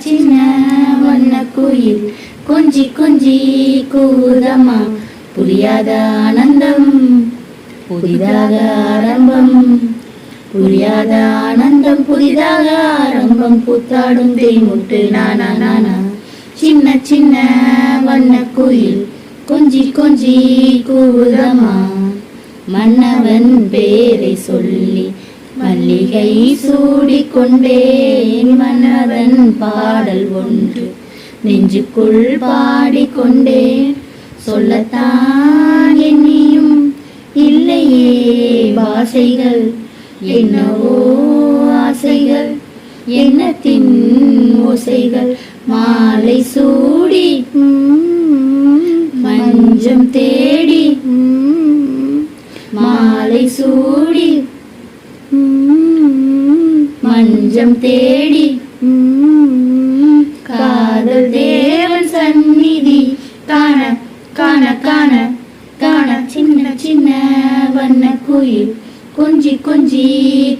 சின்ன வண்ண குயில் கொஞ்சி கொஞ்சி கூதம்மா. புரியாத ஆனந்தம் புதிதாக ஆரம்பம், புரியாத ஆனந்தம் புதிதாக ஆரம்பம். கூத்தாடும் தேன்முட்டு நானா நானா. சின்ன சின்ன வண்ண குயில் கொஞ்சி கொஞ்சி கூதம்மா. மன்னவன் பேரை சொல்லி மல்லிகை சூடிக்கொண்டேன். மன்னவன் பாடல் ஒன்று நெஞ்சுக்குள் பாடிக்கொண்டேன். சொல்லத்தான் எண்ணியும் இல்லையே பாசைகள், என்னவோ ஆசைகள் எண்ணத்தின் ஓசைகள். மாலை சூடி மஞ்சம் தேடி, மாலை சூடி மஞ்சம் தேடி. காதல் தேவன் சந்நிதி காண காண காண காண. சின்ன சின்ன வண்ண குயில் கொஞ்சி கொஞ்சி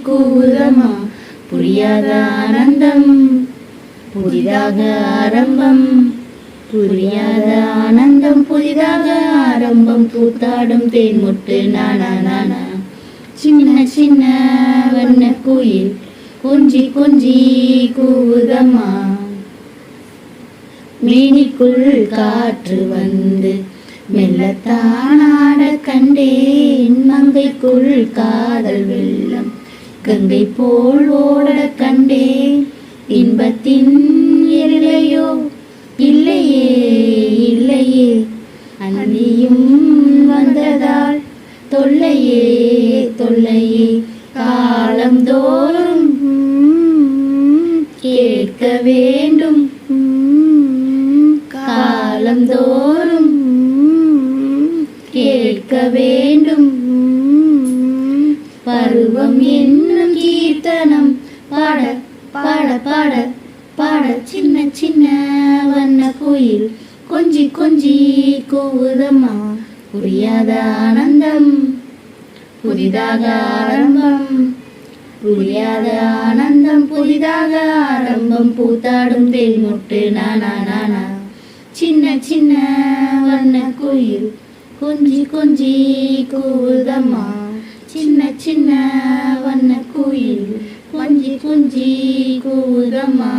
கூதம்மா. புரியாத ஆனந்தம் புதிதாக ஆரம்பம், புரியாத ஆனந்தம் புதிதாக ஆரம்பம். கூத்தாடும் தேன்முட்டு நானா நானா. சின்ன சின்ன வண்ண குயில் கொஞ்சி கொஞ்சி கூதம்மா. மேனிக்குள் காற்று வந்து மெல்லத்தான் ஆட கண்டேன். மங்கைக்குள் காதல் வெள்ளம் கங்கை போல் ஓட கண்டேன். இன்பத்தின் எல்லையோ இல்லையே இல்லையே, அந்தியும் வந்ததால் தொல்லையே தொல்லையே. காலம் தோறும் கேட்க வேண்டும், காலம் தோறும் கேட்க வேண்டும். பருவம் என்னும் கீர்த்தனம் பாட பாட பாட பாட. சின்ன சின்ன வண்ண குயில் கொஞ்சி கொஞ்சி கூதம்மா. புரியாத ஆனந்தம் புதிதாக ஆரம்பம், புரியாத ஆனந்தம் புதிதாக ஆரம்பம். பூத்தாடும் தேன்முட்டு நானா நானா. சின்ன சின்ன வண்ண குயில் கொஞ்சி கொஞ்சி கூதம்மா. சின்ன சின்ன வண்ண குயில் கொஞ்சி கொஞ்சி கூதம்மா.